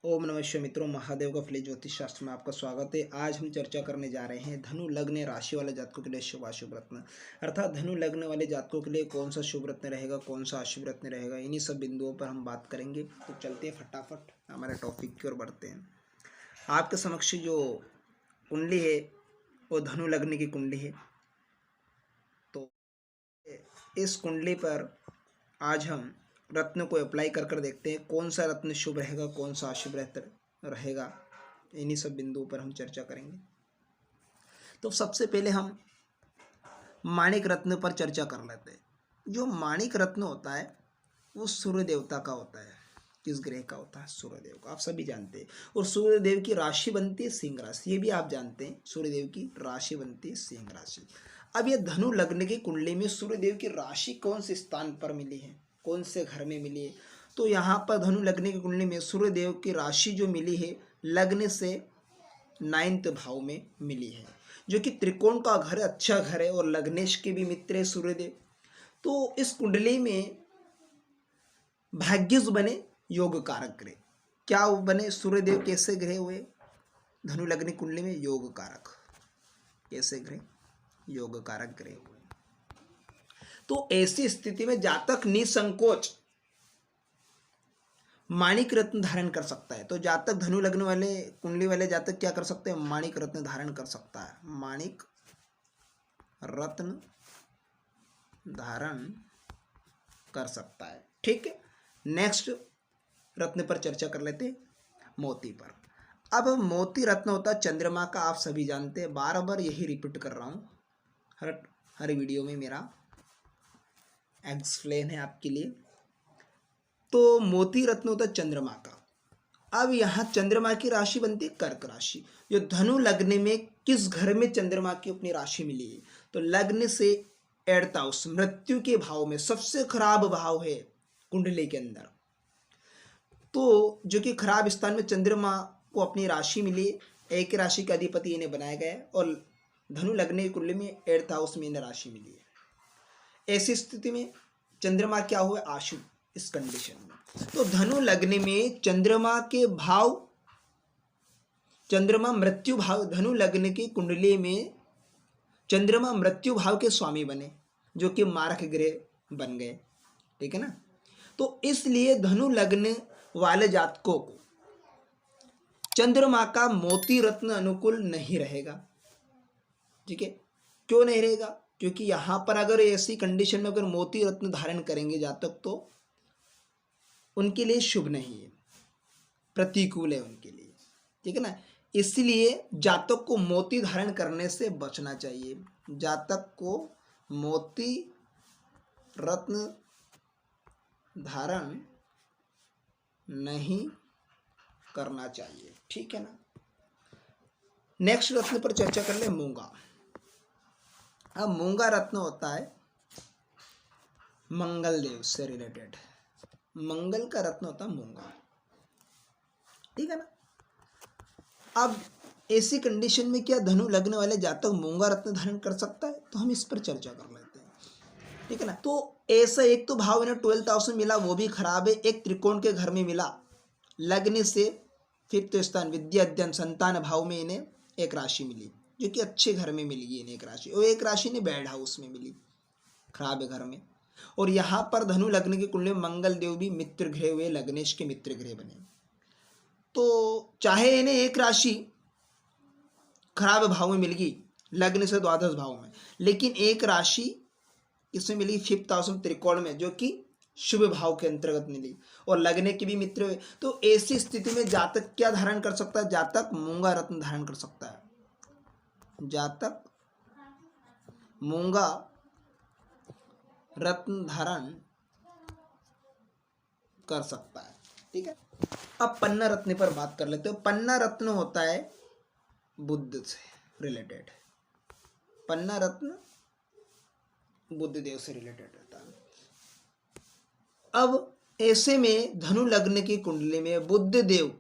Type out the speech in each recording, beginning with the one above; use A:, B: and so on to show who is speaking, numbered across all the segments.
A: ओम नमः शिवाय मित्रों, महादेव का फली ज्योतिष शास्त्र में आपका स्वागत है। आज हम चर्चा करने जा रहे हैं धनु लग्न राशि वाले जातकों के लिए शुभ अशुभ रत्न, अर्थात धनु लग्न वाले जातकों के लिए कौन सा शुभ रत्न रहेगा, कौन सा अशुभ रत्न रहेगा, इन्हीं सब बिंदुओं पर हम बात करेंगे। तो चलते हैं फटाफट हमारे टॉपिक की ओर बढ़ते हैं। आपके समक्ष जो कुंडली है वो धनु लग्न की कुंडली है। तो इस कुंडली पर आज हम रत्न को अप्लाई कर देखते हैं कौन सा रत्न शुभ रहेगा, कौन सा अशुभ रहेगा। इन्हीं सब बिंदुओं पर हम चर्चा करेंगे। तो सबसे पहले हम माणिक रत्न पर चर्चा कर लेते हैं। जो माणिक रत्न होता है वो सूर्य देवता का होता है। किस ग्रह का होता है? सूर्य देव का, आप सभी जानते हैं। और सूर्य देव की राशि बनती है सिंह राशि, ये भी आप जानते हैं। सूर्य देव की राशि बनती है सिंह राशि। अब ये धनु लग्न की कुंडली में सूर्य देव की राशि कौन से स्थान पर मिली है, कौन से घर में मिली है? तो यहाँ पर धनु लग्न की कुंडली में सूर्य देव की राशि जो मिली है लग्न से 9th भाव में मिली है, जो कि त्रिकोण का घर, अच्छा घर है और लग्नेश के भी मित्र है सूर्य देव। तो इस कुंडली में भाग्यज बने योग कारक ग्रह। क्या बने? सूर्य देव कैसे ग्रह हुए धनु लग्न कुंडली में? योग कारक। कैसे ग्रह? योग कारक ग्रह हुए। तो ऐसी स्थिति में जातक निसंकोच माणिक रत्न धारण कर सकता है। तो जातक धनु लग्न वाले कुंडली वाले जातक क्या कर सकते हैं? माणिक रत्न धारण कर सकता है। माणिक रत्न धारण कर सकता है। ठीक है, नेक्स्ट रत्न पर चर्चा कर लेते हैं, मोती पर। अब मोती रत्न होता है चंद्रमा का, आप सभी जानते हैं। बार बार यही रिपीट कर रहा हूँ, हर वीडियो में मेरा एक्सप्लेन है आपके लिए। तो मोती रत्न होता है चंद्रमा का। अब यहाँ चंद्रमा की राशि बनती है कर्क राशि। जो धनु लग्न में किस घर में चंद्रमा की अपनी राशि मिली है? तो लग्न से 8th हाउस, मृत्यु के भाव में, सबसे खराब भाव है कुंडली के अंदर। तो जो कि खराब स्थान में चंद्रमा को अपनी राशि मिली, एक राशि का अधिपति इन्हें बनाया गया है और धनु लग्न की कुंडली में 8th हाउस में इन्हें राशि मिली है। ऐसी स्थिति में चंद्रमा क्या हुआ? अशुभ इस कंडीशन में। तो धनु लग्न में चंद्रमा के भाव, चंद्रमा मृत्यु भाव, धनु लग्न की कुंडली में चंद्रमा मृत्यु भाव के स्वामी बने, जो कि मारक ग्रह बन गए। ठीक है ना? तो इसलिए धनु लग्न वाले जातकों को चंद्रमा का मोती रत्न अनुकूल नहीं रहेगा। ठीक है, क्यों नहीं रहेगा? क्योंकि यहां पर अगर ऐसी कंडीशन में अगर मोती रत्न धारण करेंगे जातक तो उनके लिए शुभ नहीं है, प्रतिकूल है उनके लिए। ठीक है ना? इसलिए जातक को मोती धारण करने से बचना चाहिए। जातक को मोती रत्न धारण नहीं करना चाहिए। ठीक है ना? नेक्स्ट रत्न पर चर्चा कर ले, मूंगा। अब मूंगा रत्न होता है मंगल देव से रिलेटेड। मंगल का रत्न होता है मूंगा। ठीक है ना? अब ऐसी कंडीशन में क्या धनु लग्न वाले जातक मूंगा रत्न धारण कर सकता है? तो हम इस पर चर्चा कर लेते हैं। ठीक है ना? तो ऐसा एक तो भाव इन्हें 12th हाउस में मिला, वो भी खराब है। एक त्रिकोण के घर में मिला, लग्न से 5th स्थान, विद्या अध्ययन संतान भाव में इन्हें एक राशि मिली, जो कि अच्छे घर में मिली है इन्हें एक राशि। और एक राशि ने बैड हाउस में मिली, खराब है घर में। और यहाँ पर धनु लग्न के कुंडली में मंगल देव भी मित्र ग्रह हुए, लग्नेश के मित्र ग्रह बने। तो चाहे इन्हें एक राशि खराब भाव में मिल गई लग्न से 12th भाव में, लेकिन एक राशि इसमें मिली 5th हाउस में त्रिकोण में, जो कि शुभ भाव के अंतर्गत मिली और लगने के भी मित्र हुए। तो ऐसी स्थिति में जातक क्या धारण कर सकता है? जातक मूंगा रत्न धारण कर सकता है। जातक मूंगा रत्न धारण कर सकता है। ठीक है, अब पन्ना रत्न पर बात कर लेते हो। पन्ना रत्न होता है बुद्ध से रिलेटेड। पन्ना रत्न बुद्ध देव से रिलेटेड रहता है। अब ऐसे में धनु लग्न की कुंडली में बुद्ध देव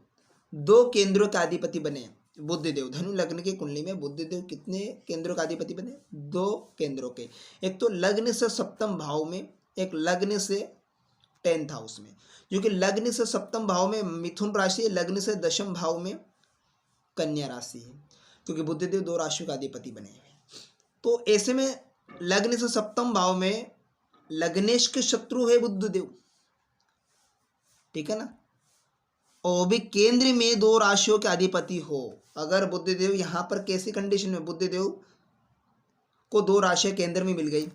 A: 2 केंद्रों का अधिपति बने। बुद्ध देव धनु लग्न की कुंडली में बुद्ध देव कितने केंद्रों का अधिपति बने? 2 केंद्रों के। एक तो लग्न से 7th भाव में, एक लग्न से 10th हाउस में, जो कि लग्न से सप्तम भाव में मिथुन राशि है, लग्न से दशम भाव में कन्या राशि है, क्योंकि बुधदेव 2 राशियों का अधिपति बने हैं। तो ऐसे में लग्न से सप्तम भाव में लग्नेश के शत्रु है बुधदेव, ठीक है ना। और भी केंद्र में 2 राशियों के अधिपति हो, अगर बुधदेव यहाँ पर कैसी कंडीशन में बुधदेव को 2 राशियां केंद्र में मिल गई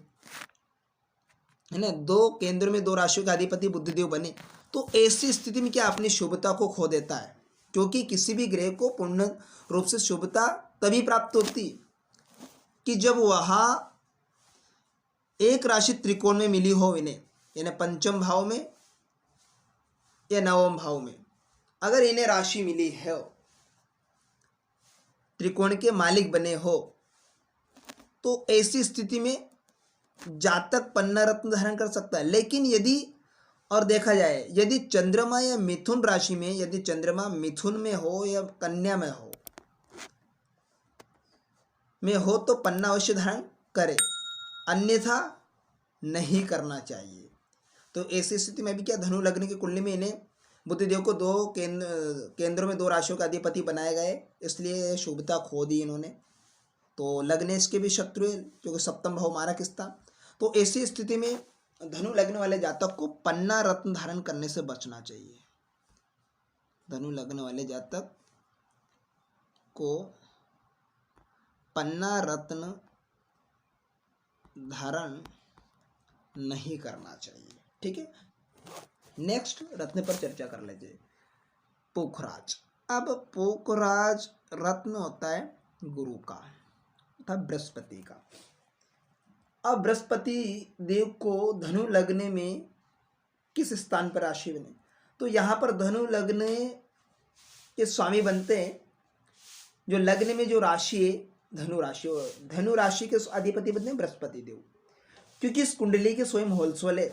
A: है ना, 2 केंद्र में 2 राशियों का अधिपति बुधदेव बने, तो ऐसी स्थिति में क्या अपनी शुभता को खो देता है, क्योंकि किसी भी ग्रह को पूर्ण रूप से शुभता तभी प्राप्त होती कि जब वहां एक राशि त्रिकोण में मिली हो इन्हें, यानी पंचम भाव में या नवम भाव में अगर इन्हें राशि मिली है, त्रिकोण के मालिक बने हो, तो ऐसी स्थिति में जातक पन्ना रत्न धारण कर सकता है। लेकिन यदि और देखा जाए यदि चंद्रमा या मिथुन राशि में, यदि चंद्रमा मिथुन में हो या कन्या में हो तो पन्ना अवश्य धारण करे, अन्यथा नहीं करना चाहिए। तो ऐसी स्थिति में भी क्या धनु लग्न की कुंडली में इन्हें बुधदेव को 2 केंद्रों में 2 राशियों का अधिपति बनाए गए, इसलिए शुभता खो दी इन्होंने। तो लग्नेश के भी शत्रु है, क्योंकि सप्तम भाव मारा किसता। तो ऐसी स्थिति में धनु लग्न वाले जातक को पन्ना रत्न धारण करने से बचना चाहिए। धनु लग्न वाले जातक को पन्ना रत्न धारण नहीं करना चाहिए, ठीक है। नेक्स्ट रत्न पर चर्चा कर लेते हैं, पोखराज। अब पोखराज रत्न होता है गुरु का तथा बृहस्पति का। अब बृहस्पति देव को धनु लग्न में किस स्थान पर राशि बने, तो यहाँ पर धनु लग्न के स्वामी बनते हैं, जो लग्न में जो राशि है धनु राशि के अधिपति बनते हैं बृहस्पति देव, क्योंकि इस कुंडली के स्वयं होलसेल है।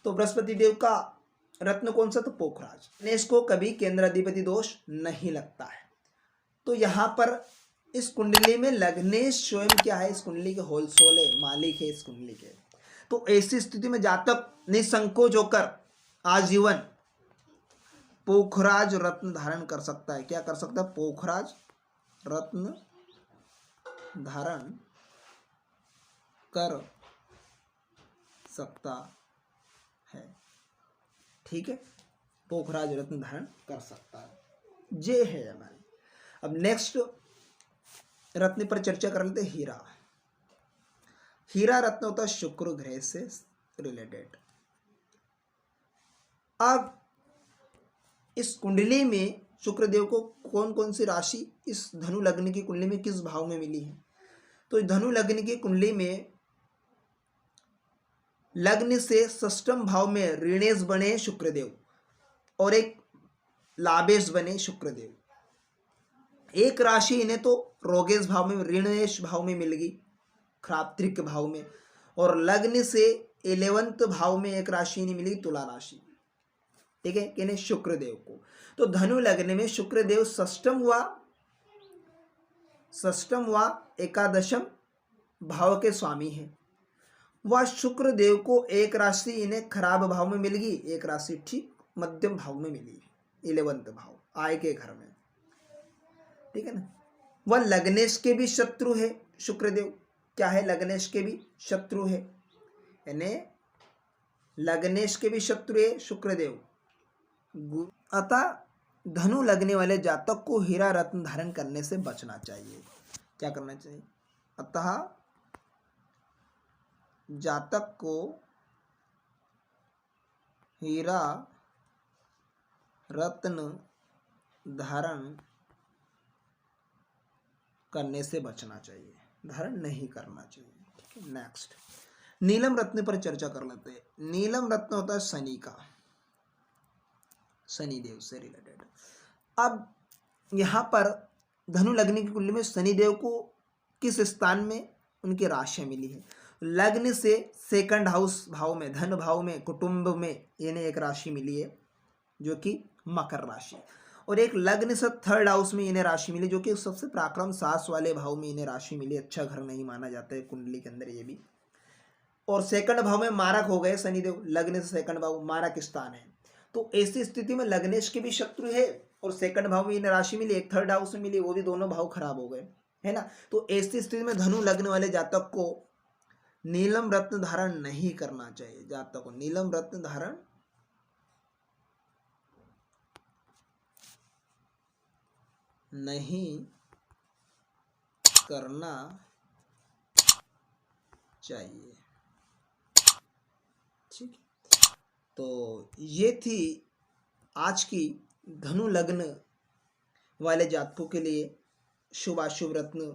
A: तो बृहस्पति देव का रत्न कौन सा, तो पोखराज। गणेश को कभी केंद्राधिपति दोष नहीं लगता है। तो यहाँ पर इस कुंडली में लग्नेश स्वयं क्या है, इस कुंडली के होलसेल है, मालिक है इस कुंडली के। तो ऐसी स्थिति में जातक निसंकोच होकर आजीवन पोखराज रत्न धारण कर सकता है। क्या कर सकता है, पोखराज रत्न धारण कर सकता है, ठीक है। पोखराज रत्न धारण कर सकता है, ये है हमारी। अब नेक्स्ट रत्न पर चर्चा कर लेते हैं, हीरा। हीरा रत्न होता है शुक्र ग्रह से रिलेटेड। अब इस कुंडली में शुक्रदेव को कौन कौन सी राशि इस धनु लग्न की कुंडली में किस भाव में मिली है, तो धनु लग्न की कुंडली में लग्न से षष्ठम भाव में ऋणेश बने शुक्रदेव और एक लाभेश बने शुक्रदेव। एक राशि इन्हें तो रोगेश भाव में, ऋणेश भाव में मिल गई, खरात्रिक भाव में, और लग्न से 11वें भाव में एक राशि इन्हें मिली तुला राशि, ठीक है, इन्हें शुक्रदेव को। तो धनु लग्न में शुक्रदेव षष्ठम व एकादशम भाव के स्वामी है। वह शुक्रदेव को एक राशि इन्हें खराब भाव में मिल गई, एक राशि ठीक मध्यम भाव में मिली, 11वें भाव आय के घर में, ठीक है ना। वह लग्नेश के भी शत्रु है शुक्रदेव। क्या है, लग्नेश के भी शत्रु है, यानी लग्नेश के भी शत्रु है शुक्रदेव। अतः धनु लगने वाले जातक को हीरा रत्न धारण करने से बचना चाहिए। क्या करना चाहिए, अतः जातक को हीरा रत्न धारण करने से बचना चाहिए, धारण नहीं करना चाहिए, ठीक है। नेक्स्ट नीलम रत्न पर चर्चा कर लेते हैं। नीलम रत्न होता है शनि का, शनि देव से रिलेटेड। अब यहाँ पर धनु लग्न की कुंडली में शनि देव को किस स्थान में उनकी राशि मिली है, लग्न से सेकंड हाउस भाव में, धन भाव में, कुटुंब में इन्हें एक राशि मिली है जो कि मकर राशि, और एक लग्न से थर्ड हाउस में इन्हें राशि मिली जो कि सबसे पराक्रम साहस वाले भाव में इन्हें राशि मिली। अच्छा घर नहीं माना जाता है कुंडली के अंदर ये भी। और सेकंड भाव में मारक हो गए शनिदेव, लग्न से सेकंड भाव मारक स्थान है, तो ऐसी स्थिति में लग्नेश के भी शत्रु है और सेकंड भाव में इन राशि मिली, एक थर्ड हाउस में मिली, वो भी दोनों भाव खराब हो गए, है ना। तो ऐसी स्थिति में धनु लग्न वाले जातक को नीलम रत्न धारण नहीं करना चाहिए। जातक को नीलम रत्न धारण नहीं करना चाहिए। ठीक, तो ये थी आज की धनु लग्न वाले जातकों के लिए शुभ अशुभ रत्न